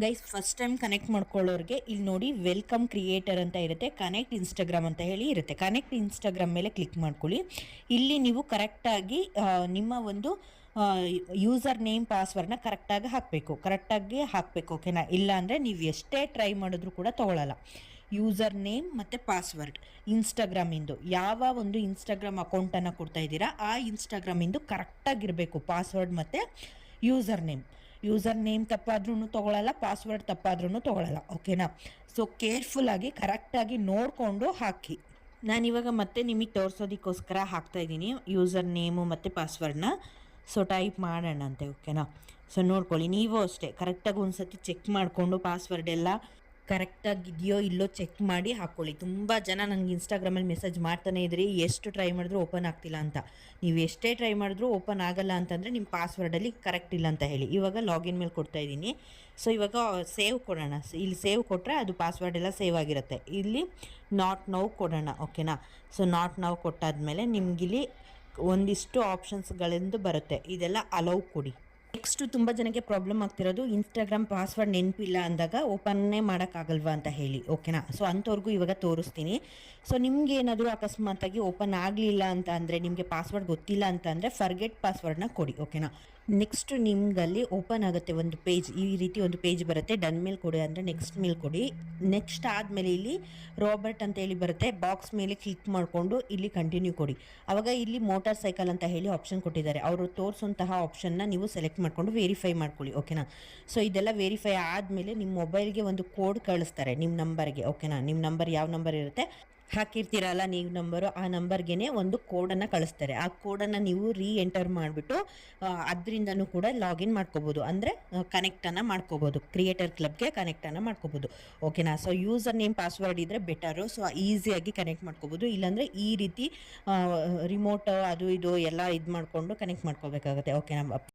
Guys first time connect ಮಾಡ್ಕೊಳ್ಳೋರಿಗೆ ಇಲ್ಲಿ ನೋಡಿ welcome creator ಅಂತ ಇರುತ್ತೆ, ಕನೆಕ್ಟ್ ಇನ್ಸ್ಟಾಗ್ರಾಮ್ ಅಂತ ಹೇಳಿ ಇರುತ್ತೆ. ಕನೆಕ್ಟ್ ಇನ್ಸ್ಟಾಗ್ರಾಮ್ ಮೇಲೆ ಕ್ಲಿಕ್ ಮಾಡ್ಕೊಳ್ಳಿ. ಇಲ್ಲಿ ನೀವು ಕರೆಕ್ಟಾಗಿ ನಿಮ್ಮ ಒಂದು ಯೂಸರ್ ನೇಮ್ ಪಾಸ್ವರ್ಡ್ನ ಕರೆಕ್ಟಾಗಿ ಹಾಕಬೇಕು ಓಕೆನಾ. ಇಲ್ಲ ಅಂದರೆ ನೀವು ಎಷ್ಟೇ ಟ್ರೈ ಮಾಡಿದ್ರೂ ಕೂಡ ತೊಗೊಳ್ಳಲ್ಲ. ಯೂಸರ್ ನೇಮ್ ಮತ್ತು ಪಾಸ್ವರ್ಡ್ ಇನ್ಸ್ಟಾಗ್ರಾಮಿಂದು ಯಾವ ಒಂದು ಇನ್ಸ್ಟಾಗ್ರಾಮ್ ಅಕೌಂಟನ್ನು ಕೊಡ್ತಾ ಇದ್ದೀರಾ ಆ ಇನ್ಸ್ಟಾಗ್ರಾಮಿಂದು ಕರೆಕ್ಟಾಗಿರಬೇಕು ಪಾಸ್ವರ್ಡ್ ಮತ್ತು ಯೂಸರ್ ನೇಮ್ ತಪ್ಪಾದ್ರೂ ತೊಗೊಳಲ್ಲ, ಪಾಸ್ವರ್ಡ್ ತಪ್ಪಾದ್ರೂ ತೊಗೊಳಲ್ಲ ಓಕೆನಾ. ಸೊ ಕೇರ್ಫುಲ್ಲಾಗಿ ಕರೆಕ್ಟಾಗಿ ನೋಡಿಕೊಂಡು ಹಾಕಿ. ನಾನಿವಾಗ ಮತ್ತೆ ನಿಮಗೆ ತೋರಿಸೋದಕ್ಕೋಸ್ಕರ ಹಾಕ್ತಾಯಿದ್ದೀನಿ ಯೂಸರ್ ನೇಮು ಮತ್ತು ಪಾಸ್ವರ್ಡ್ನ. ಸೊ ಟೈಪ್ ಮಾಡೋಣ ಅಂತೆ ಓಕೆನಾ. ಸೊ ನೋಡ್ಕೊಳ್ಳಿ, ನೀವು ಅಷ್ಟೇ ಕರೆಕ್ಟಾಗಿ ಒಂದು ಸತಿ ಚೆಕ್ ಮಾಡಿಕೊಂಡು ಪಾಸ್ವರ್ಡ್ ಎಲ್ಲ ಕರೆಕ್ಟಾಗಿದೆಯೋ ಇಲ್ಲೋ ಚೆಕ್ ಮಾಡಿ ಹಾಕ್ಕೊಳ್ಳಿ. ತುಂಬ ಜನ ನನಗೆ ಇನ್ಸ್ಟಾಗ್ರಾಮಲ್ಲಿ ಮೆಸೇಜ್ ಮಾಡ್ತಾನೆ ಇದ್ರಿ, ಎಷ್ಟು ಟ್ರೈ ಮಾಡಿದ್ರೂ ಓಪನ್ ಆಗ್ತಿಲ್ಲ ಅಂತ. ನೀವು ಎಷ್ಟೇ ಟ್ರೈ ಮಾಡಿದ್ರೂ ಓಪನ್ ಆಗಲ್ಲ ಅಂತಂದರೆ ನಿಮ್ಮ ಪಾಸ್ವರ್ಡಲ್ಲಿ ಕರೆಕ್ಟ್ ಇಲ್ಲ ಅಂತ ಹೇಳಿ. ಇವಾಗ ಲಾಗಿನ್ ಮೇಲೆ ಕೊಡ್ತಾ ಇದ್ದೀನಿ. ಸೊ ಇವಾಗ ಸೇವ್ ಕೊಡೋಣ. ಇಲ್ಲಿ ಸೇವ್ ಕೊಟ್ಟರೆ ಅದು ಪಾಸ್ವರ್ಡ್ ಎಲ್ಲ ಸೇವ್ ಆಗಿರುತ್ತೆ. ಇಲ್ಲಿ ನಾಟ್ ನೌ ಕೊಡೋಣ ಓಕೆನಾ. ಸೊ ನಾಟ್ ನೌ ಕೊಟ್ಟಾದಮೇಲೆ ನಿಮಗಿಲ್ಲಿ ಒಂದಿಷ್ಟು ಆಪ್ಷನ್ಸ್ಗಳೆಂದು ಬರುತ್ತೆ, ಇದೆಲ್ಲ ಅಲೌ ಕೊಡಿ. ನೆಕ್ಸ್ಟು ತುಂಬ ಜನಕ್ಕೆ ಪ್ರಾಬ್ಲಮ್ ಆಗ್ತಿರೋದು ಇನ್ಸ್ಟಾಗ್ರಾಮ್ ಪಾಸ್ವರ್ಡ್ ನೆನಪಿಲ್ಲ ಅಂದಾಗ ಓಪನ್ನೇ ಮಾಡೋಕ್ಕಾಗಲ್ವಾ ಅಂತ ಹೇಳಿ ಓಕೆನಾ. ಸೊ ಅಂಥವ್ರಿಗೂ ಇವಾಗ ತೋರಿಸ್ತೀನಿ. ಸೊ ನಿಮ್ಗೆ ಏನಾದರೂ ಅಕಸ್ಮಾತಾಗಿ ಓಪನ್ ಆಗಲಿಲ್ಲ ಅಂತ ಅಂದರೆ, ನಿಮಗೆ ಪಾಸ್ವರ್ಡ್ ಗೊತ್ತಿಲ್ಲ ಅಂತ ಅಂದರೆ ಫರ್ಗೆಟ್ ಪಾಸ್ವರ್ಡ್ನ ಕೊಡಿ ಓಕೆನಾ. ನೆಕ್ಸ್ಟ್ ನಿಮ್ಗಲ್ಲಿ ಓಪನ್ ಆಗುತ್ತೆ ಒಂದು ಪೇಜ್, ಈ ರೀತಿ ಒಂದು ಪೇಜ್ ಬರುತ್ತೆ. ಡನ್ ಮೇಲೆ ಕೊಡಿ ಅಂದರೆ ನೆಕ್ಸ್ಟ್ ಮೇಲೆ ಕೊಡಿ. ನೆಕ್ಸ್ಟ್ ಆದಮೇಲೆ ಇಲ್ಲಿ ರಾಬರ್ಟ್ ಅಂತ ಹೇಳಿ ಬರುತ್ತೆ, ಬಾಕ್ಸ್ ಮೇಲೆ ಕ್ಲಿಕ್ ಮಾಡಿಕೊಂಡು ಇಲ್ಲಿ ಕಂಟಿನ್ಯೂ ಕೊಡಿ. ಆವಾಗ ಇಲ್ಲಿ ಮೋಟಾರ್ ಸೈಕಲ್ ಅಂತ ಹೇಳಿ ಆಪ್ಷನ್ ಕೊಟ್ಟಿದ್ದಾರೆ, ಅವರು ತೋರಿಸುವಂತಹ ಆಪ್ಷನ್ನ ನೀವು ಸೆಲೆಕ್ಟ್ ಮಾಡಿಕೊಂಡು ವೆರಿಫೈ ಮಾಡ್ಕೊಳ್ಳಿ ಓಕೆನಾ. ಸೊ ಇದೆಲ್ಲ ವೆರಿಫೈ ಆದಮೇಲೆ ನಿಮ್ಮ ಮೊಬೈಲ್ಗೆ ಒಂದು ಕೋಡ್ ಕಳಿಸ್ತಾರೆ ನಿಮ್ಮ ನಂಬರ್ಗೆ ಓಕೆನಾ. ನಿಮ್ಮ ನಂಬರ್ ಯಾವ ನಂಬರ್ ಇರುತ್ತೆ ಹಾಕಿರ್ತೀರಲ್ಲ ನೀವು ನಂಬರು, ಆ ನಂಬರ್ಗೆ ಒಂದು ಕೋಡನ್ನು ಕಳಿಸ್ತಾರೆ. ಆ ಕೋಡನ್ನು ನೀವು ಎಂಟರ್ ಮಾಡಿಬಿಟ್ಟು ಅದರಿಂದನೂ ಕೂಡ ಲಾಗಿನ್ ಮಾಡ್ಕೋಬೋದು, ಅಂದರೆ ಕನೆಕ್ಟನ್ನು ಮಾಡ್ಕೋಬೋದು, ಕ್ರಿಯೇಟರ್ ಕ್ಲಬ್ಗೆ ಕನೆಕ್ಟನ್ನು ಮಾಡ್ಕೋಬೋದು ಓಕೆನಾ. ಸೊ ಯೂಸರ್ ನೇಮ್ ಪಾಸ್ವರ್ಡ್ ಇದ್ದರೆ ಬೆಟರು. ಸೊ ಈಸಿಯಾಗಿ ಕನೆಕ್ಟ್ ಮಾಡ್ಕೋಬೋದು. ಇಲ್ಲಾಂದರೆ ಈ ರೀತಿ ರಿಮೋಟ್ ಅದು ಇದು ಎಲ್ಲ ಇದು ಮಾಡಿಕೊಂಡು ಕನೆಕ್ಟ್ ಮಾಡ್ಕೋಬೇಕಾಗುತ್ತೆ ಓಕೆನಾ.